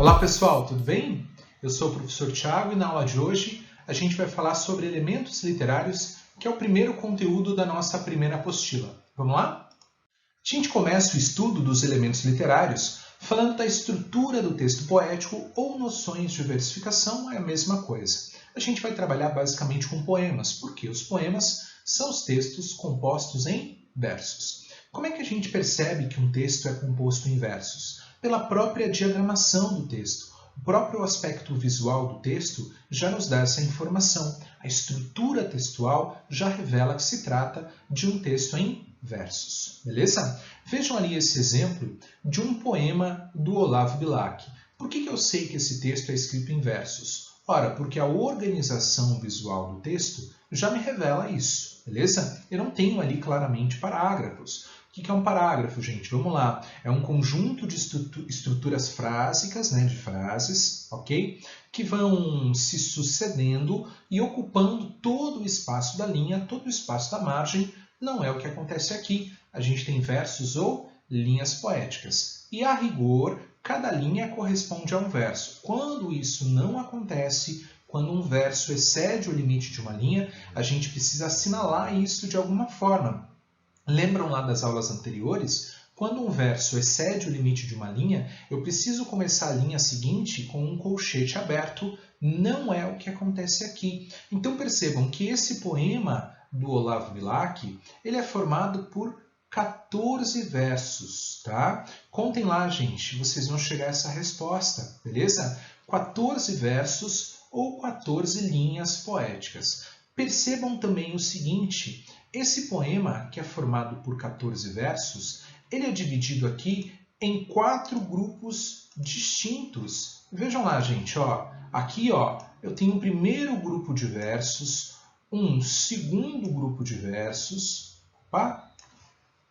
Olá pessoal, tudo bem? Eu sou o professor Thiago e na aula de hoje a gente vai falar sobre elementos literários, que é o primeiro conteúdo da nossa primeira apostila. Vamos lá? A gente começa o estudo dos elementos literários falando da estrutura do texto poético ou noções de versificação, é a mesma coisa. A gente vai trabalhar basicamente com poemas, porque os poemas são os textos compostos em versos. Como é que a gente percebe que um texto é composto em versos? Pela própria diagramação do texto. O próprio aspecto visual do texto já nos dá essa informação. A estrutura textual já revela que se trata de um texto em versos. Beleza? Vejam ali esse exemplo de um poema do Olavo Bilac. Por que eu sei que esse texto é escrito em versos? Ora, porque a organização visual do texto já me revela isso, beleza? Eu não tenho ali claramente parágrafos. O que é um parágrafo, gente? Vamos lá. É um conjunto de estruturas frásicas, de frases, ok? Que vão se sucedendo e ocupando todo o espaço da linha, todo o espaço da margem. Não é o que acontece aqui. A gente tem versos ou linhas poéticas. E, a rigor, cada linha corresponde a um verso. Quando isso não acontece, quando um verso excede o limite de uma linha, a gente precisa assinalar isso de alguma forma. Lembram lá das aulas anteriores? Quando um verso excede o limite de uma linha, eu preciso começar a linha seguinte com um colchete aberto. Não é o que acontece aqui. Então percebam que esse poema do Olavo Bilac, ele é formado por 14 versos, tá? Contem lá, gente, vocês vão chegar a essa resposta, beleza? 14 versos ou 14 linhas poéticas. Percebam também o seguinte, esse poema, que é formado por 14 versos, ele é dividido aqui em 4 grupos distintos. Vejam lá, gente, ó. Aqui ó, eu tenho um primeiro grupo de versos, um segundo grupo de versos, opa,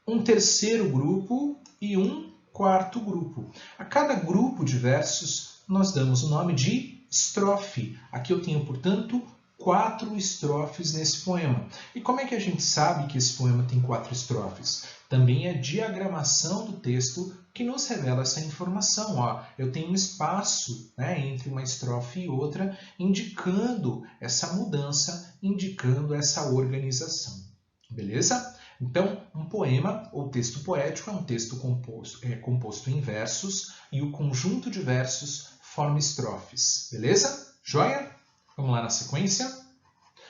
um terceiro grupo e um quarto grupo. A cada grupo de versos, nós damos o nome de estrofe. Aqui eu tenho, portanto, 4 estrofes nesse poema. E como é que a gente sabe que esse poema tem 4 estrofes? Também é a diagramação do texto que nos revela essa informação. Ó, eu tenho um espaço entre uma estrofe e outra, indicando essa mudança, indicando essa organização. Beleza? Então, um poema ou texto poético é um texto composto em versos e o conjunto de versos forma estrofes. Beleza? Joia? Vamos lá na sequência.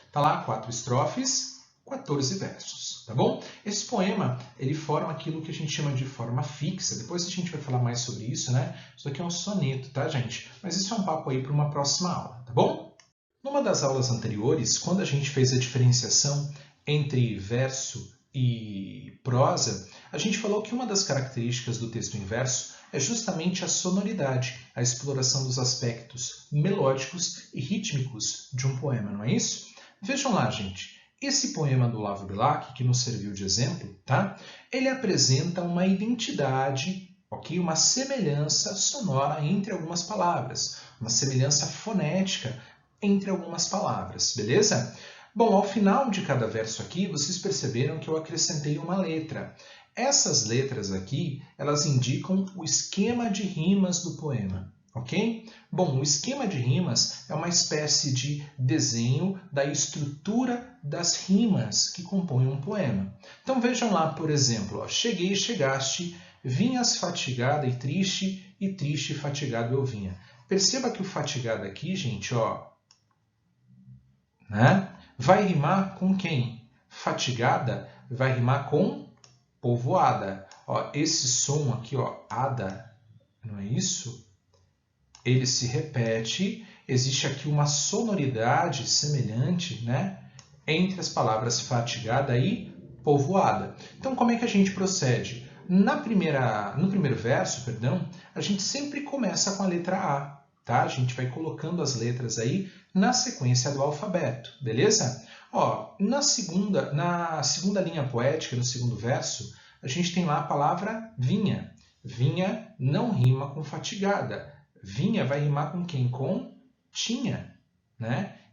Está lá 4 estrofes, 14 versos, tá bom? Esse poema, ele forma aquilo que a gente chama de forma fixa. Depois a gente vai falar mais sobre isso, né? Isso aqui é um soneto, tá, gente? Mas isso é um papo aí para uma próxima aula, tá bom? Numa das aulas anteriores, quando a gente fez a diferenciação entre verso e prosa, a gente falou que uma das características do texto em verso é justamente a sonoridade, a exploração dos aspectos melódicos e rítmicos de um poema, não é isso? Vejam lá, gente. Esse poema do Olavo Bilac, que nos serviu de exemplo, tá? Ele apresenta uma identidade, ok? Uma semelhança sonora entre algumas palavras, uma semelhança fonética entre algumas palavras, beleza? Bom, ao final de cada verso aqui, vocês perceberam que eu acrescentei uma letra. Essas letras aqui, elas indicam o esquema de rimas do poema, ok? Bom, o esquema de rimas é uma espécie de desenho da estrutura das rimas que compõem um poema. Então vejam lá, por exemplo, ó, cheguei, chegaste, vinhas fatigada e triste e fatigado eu vinha. Perceba que o fatigado aqui, gente, ó, vai rimar com quem? Fatigada vai rimar com povoada. Ó, esse som aqui, ó, ada, não é isso? Ele se repete, existe aqui uma sonoridade semelhante, entre as palavras fatigada e povoada. Então, como é que a gente procede? No primeiro verso, a gente sempre começa com a letra A, tá? A gente vai colocando as letras aí na sequência do alfabeto, beleza? Ó, na segunda linha poética, no segundo verso, a gente tem lá a palavra vinha. Vinha não rima com fatigada. Vinha vai rimar com quem? Com tinha,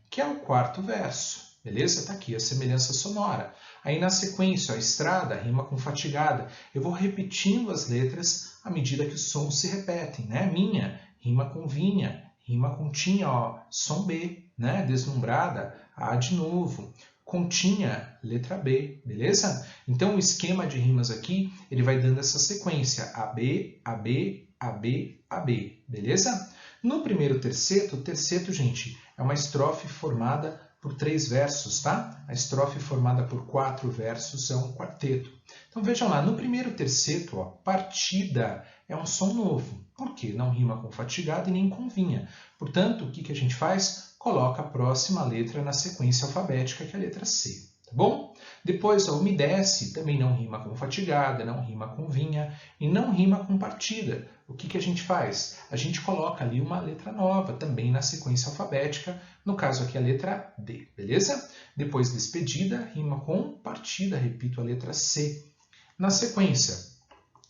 que é o quarto verso. Beleza? Está aqui a semelhança sonora. Aí na sequência, a estrada rima com fatigada. Eu vou repetindo as letras à medida que os sons se repetem. Minha rima com vinha, rima com tinha, ó, som B, né? Deslumbrada, A de novo. Continha, letra B, beleza? Então, o esquema de rimas aqui, ele vai dando essa sequência, AB, AB, AB, AB, beleza? No primeiro terceto, o terceto, gente, é uma estrofe formada por 3 versos, tá? A estrofe formada por 4 versos é um quarteto. Então, vejam lá, no primeiro terceto, ó, partida é um som novo. Por quê? Não rima com fatigada e nem com vinha. Portanto, o que a gente faz? Coloca a próxima letra na sequência alfabética, que é a letra C, tá bom? Depois, a umedece também não rima com fatigada, não rima com vinha e não rima com partida. O que a gente faz? A gente coloca ali uma letra nova também na sequência alfabética, no caso aqui a letra D, beleza? Depois, despedida, rima com partida, repito a letra C. Na sequência,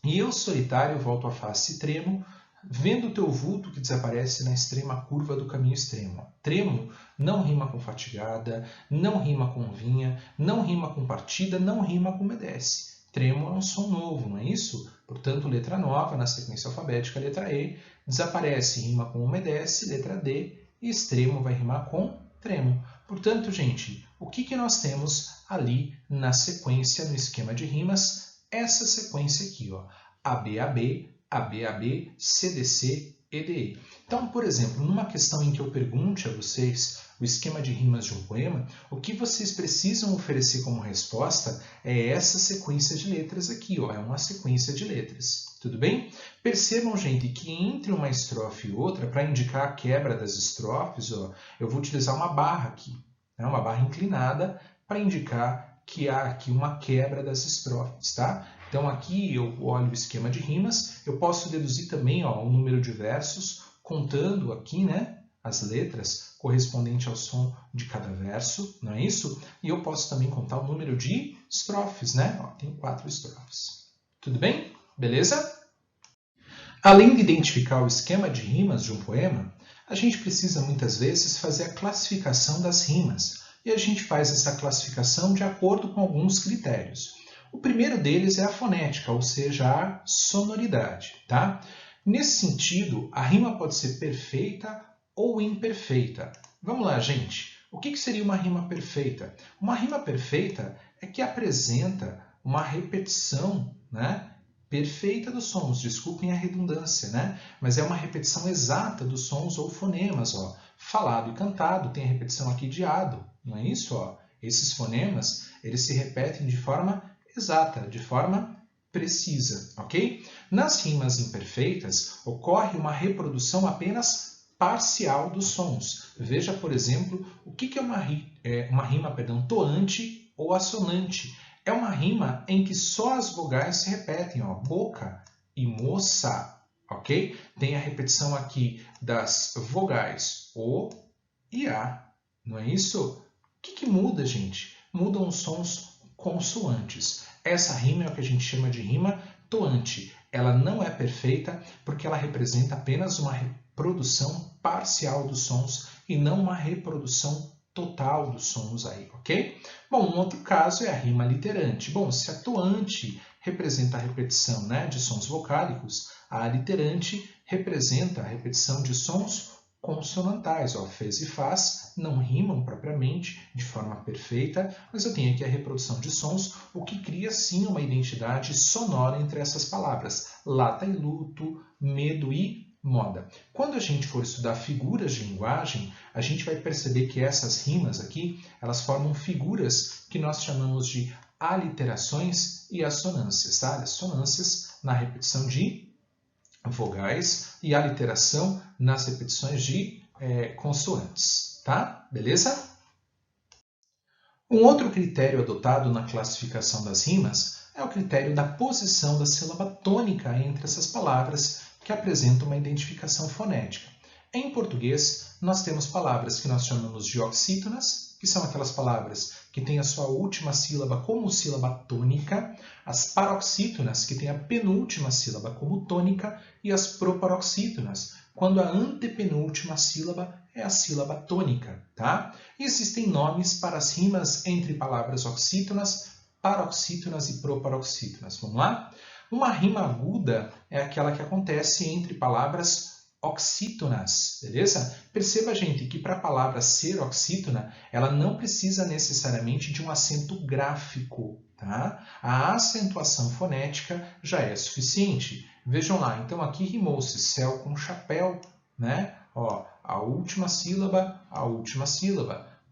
e eu solitário volto à face tremo, vendo o teu vulto que desaparece na extrema curva do caminho extremo. Tremo não rima com fatigada, não rima com vinha, não rima com partida, não rima com umedece. Tremo é um som novo, não é isso? Portanto, letra nova na sequência alfabética, letra E, desaparece, rima com umedece, letra D, e extremo vai rimar com tremo. Portanto, gente, o que nós temos ali na sequência, no esquema de rimas? Essa sequência aqui, ó, ABAB, ABAB, CDC, EDE. Então, por exemplo, numa questão em que eu pergunte a vocês o esquema de rimas de um poema, o que vocês precisam oferecer como resposta é essa sequência de letras aqui, ó, é uma sequência de letras. Tudo bem? Percebam, gente, que entre uma estrofe e outra, para indicar a quebra das estrofes, ó, eu vou utilizar uma barra aqui, né, uma barra inclinada, para indicar que há aqui uma quebra das estrofes, tá? Então, aqui eu olho o esquema de rimas, eu posso deduzir também, ó, o número de versos, contando aqui, né, as letras correspondente ao som de cada verso, não é isso? E eu posso também contar o número de estrofes, né? Ó, tem 4 estrofes. Tudo bem? Beleza? Além de identificar o esquema de rimas de um poema, a gente precisa muitas vezes fazer a classificação das rimas. E a gente faz essa classificação de acordo com alguns critérios. O primeiro deles é a fonética, ou seja, a sonoridade, tá? Nesse sentido, a rima pode ser perfeita ou imperfeita. Vamos lá, gente. O que seria uma rima perfeita? Uma rima perfeita é que apresenta uma repetição, né, perfeita dos sons. Desculpem a redundância, né? Mas é uma repetição exata dos sons ou fonemas, ó. Falado e cantado, tem a repetição aqui de ado, não é isso? Ó? Esses fonemas, eles se repetem de forma exata, de forma precisa, ok? Nas rimas imperfeitas, ocorre uma reprodução apenas parcial dos sons. Veja, por exemplo, o que é uma rima toante ou assonante. É uma rima em que só as vogais se repetem, ó, boca e moça, ok? Tem a repetição aqui das vogais O e A, não é isso? O que muda, gente? Mudam os sons consoantes. Essa rima é o que a gente chama de rima toante. Ela não é perfeita porque ela representa apenas uma reprodução parcial dos sons e não uma reprodução total dos sons aí, ok? Bom, um outro caso é a rima literante. Bom, se a toante representa a repetição, né, de sons vocálicos, a literante representa a repetição de sons consonantais. Ó, fez e faz não rimam propriamente de forma perfeita, mas eu tenho aqui a reprodução de sons, o que cria sim uma identidade sonora entre essas palavras. Lata e luto, medo e moda. Quando a gente for estudar figuras de linguagem, a gente vai perceber que essas rimas aqui, elas formam figuras que nós chamamos de aliterações e assonâncias, tá? Assonâncias na repetição de vogais e aliteração nas repetições de consoantes, tá? Beleza? Um outro critério adotado na classificação das rimas é o critério da posição da sílaba tônica entre essas palavras que apresentam uma identificação fonética. Em português, nós temos palavras que nós chamamos de oxítonas, que são aquelas palavras que têm a sua última sílaba como sílaba tônica, as paroxítonas, que têm a penúltima sílaba como tônica, e as proparoxítonas, quando a antepenúltima sílaba é a sílaba tônica, tá? E existem nomes para as rimas entre palavras oxítonas, paroxítonas e proparoxítonas. Vamos lá? Uma rima aguda é aquela que acontece entre palavras oxítonas, beleza? Perceba, gente, que para a palavra ser oxítona, ela não precisa necessariamente de um acento gráfico, tá? A acentuação fonética já é suficiente. Vejam lá, então aqui rimou-se céu com chapéu, né? Ó, a última sílaba,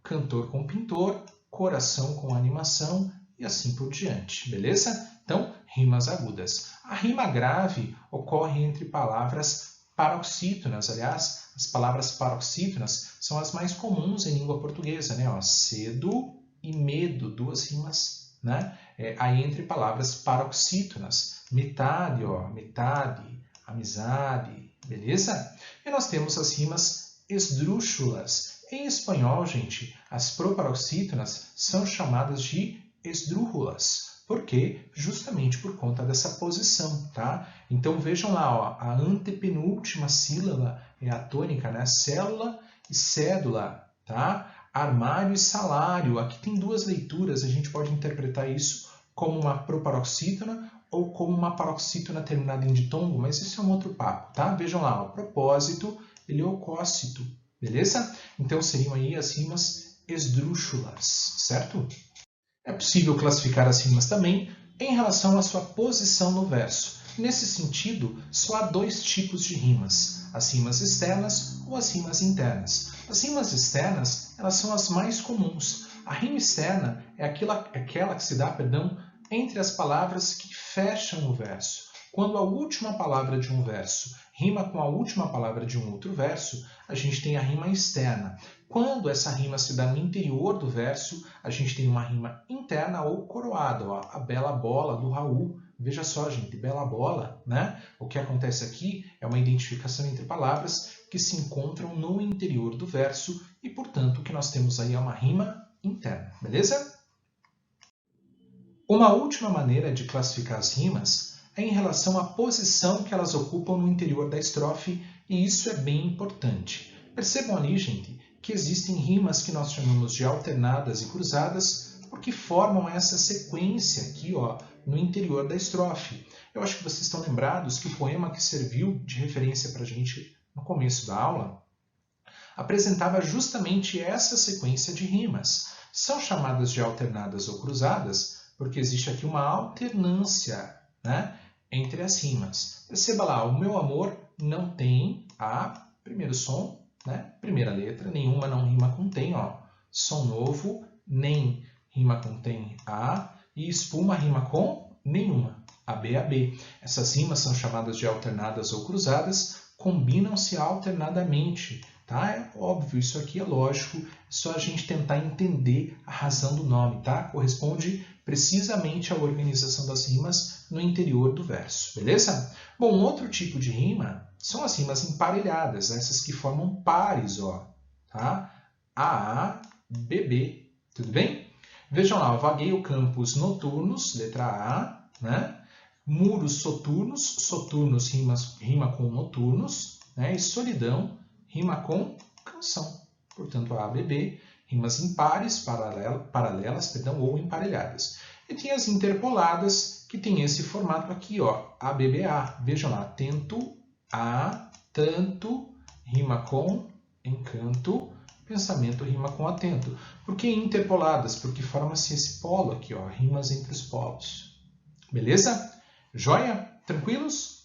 cantor com pintor, coração com animação e assim por diante, beleza? Então, rimas agudas. A rima grave ocorre entre palavras paroxítonas. Aliás, as palavras paroxítonas são as mais comuns em língua portuguesa, né? Ó, cedo e medo, duas rimas, né? Aí entre palavras paroxítonas. Metade, ó, metade, amizade, beleza? E nós temos as rimas esdrúxulas. Em espanhol, gente, as proparoxítonas são chamadas de esdrúxulas. Por quê? Justamente por conta dessa posição, tá? Então vejam lá, ó, a antepenúltima sílaba é a tônica, né? Célula e cédula, tá? Armário e salário. Aqui tem duas leituras, a gente pode interpretar isso como uma proparoxítona ou como uma paroxítona terminada em ditongo, mas isso é um outro papo, tá? Vejam lá, o propósito, ele é ocócito, beleza? Então seriam aí as rimas esdrúxulas, certo? É possível classificar as rimas também em relação à sua posição no verso. Nesse sentido, só há dois tipos de rimas, as rimas externas ou as rimas internas. As rimas externas, elas são as mais comuns. A rima externa é aquela que se dá, entre as palavras que fecham o verso. Quando a última palavra de um verso rima com a última palavra de um outro verso, a gente tem a rima externa. Quando essa rima se dá no interior do verso, a gente tem uma rima interna ou coroada. Ó, a bela bola do Raul. Veja só, gente, bela bola, né? O que acontece aqui é uma identificação entre palavras que se encontram no interior do verso e, portanto, o que nós temos aí é uma rima interna, beleza? Uma última maneira de classificar as rimas é em relação à posição que elas ocupam no interior da estrofe, e isso é bem importante. Percebam ali, gente, que existem rimas que nós chamamos de alternadas e cruzadas, porque formam essa sequência aqui, ó, no interior da estrofe. Eu acho que vocês estão lembrados que o poema que serviu de referência para a gente no começo da aula apresentava justamente essa sequência de rimas. São chamadas de alternadas ou cruzadas porque existe aqui uma alternância, né, entre as rimas. Perceba lá, o meu amor não tem a primeiro som, né, primeira letra, nenhuma não rima com tem, ó. Som novo, nem rima com tem a, e espuma rima com nenhuma, AB, AB. Essas rimas são chamadas de alternadas ou cruzadas, combinam-se alternadamente. Tá? É óbvio, isso aqui é lógico, é só a gente tentar entender a razão do nome, tá? Corresponde precisamente à organização das rimas no interior do verso, beleza? Bom, um outro tipo de rima são as rimas emparelhadas, essas que formam pares, ó, tá? A, B, B, tudo bem? Vejam lá, vagueio campos noturnos, letra A, né? Muros soturnos, soturnos rima com noturnos, né? E solidão rima com canção. Portanto, A, B, B, rimas impares, paralelas, ou emparelhadas. E tem as interpoladas, que tem esse formato aqui, ó, A, B, B, A. Vejam lá, tento, A, tanto, rima com encanto, pensamento rima com atento. Por que interpoladas? Porque forma-se esse polo aqui, ó, rimas entre os polos. Beleza? Joia? Tranquilos?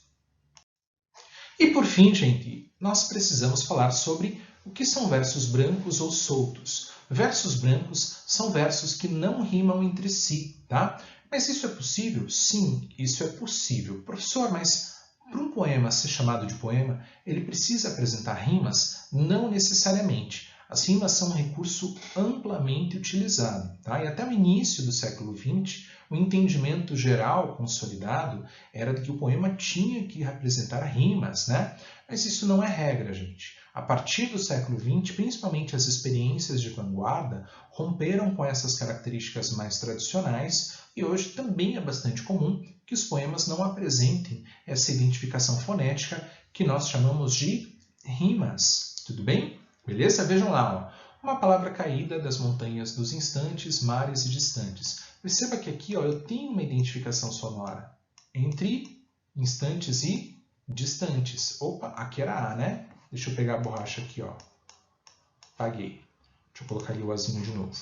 E por fim, gente, nós precisamos falar sobre o que são versos brancos ou soltos. Versos brancos são versos que não rimam entre si, tá? Mas isso é possível? Sim, isso é possível. Professor, mas para um poema ser chamado de poema, ele precisa apresentar rimas? Não necessariamente. As rimas são um recurso amplamente utilizado, tá? E até o início do século XX, o entendimento geral consolidado era de que o poema tinha que apresentar rimas, né? Mas isso não é regra, gente. A partir do século XX, principalmente as experiências de vanguarda romperam com essas características mais tradicionais e hoje também é bastante comum que os poemas não apresentem essa identificação fonética que nós chamamos de rimas. Tudo bem? Beleza? Vejam lá, ó. Uma palavra caída das montanhas dos instantes, mares e distantes. Perceba que aqui, ó, eu tenho uma identificação sonora entre instantes e distantes. Opa, aqui era A, né? Deixa eu pegar a borracha aqui, ó. Apaguei. Deixa eu colocar ali o azinho de novo.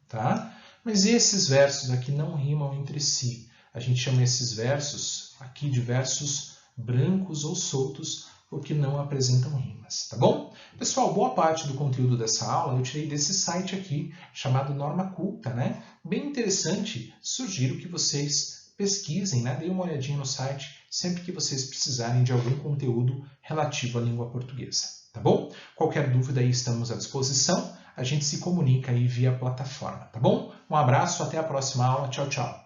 Tá? Mas esses versos aqui não rimam entre si. A gente chama esses versos aqui de versos brancos ou soltos, porque não apresentam rimas, tá bom? Pessoal, boa parte do conteúdo dessa aula eu tirei desse site aqui, chamado Norma Culta, né? Bem interessante, sugiro que vocês pesquisem, né? Deem uma olhadinha no site sempre que vocês precisarem de algum conteúdo relativo à língua portuguesa, tá bom? Qualquer dúvida aí estamos à disposição, a gente se comunica aí via plataforma, tá bom? Um abraço, até a próxima aula, tchau, tchau!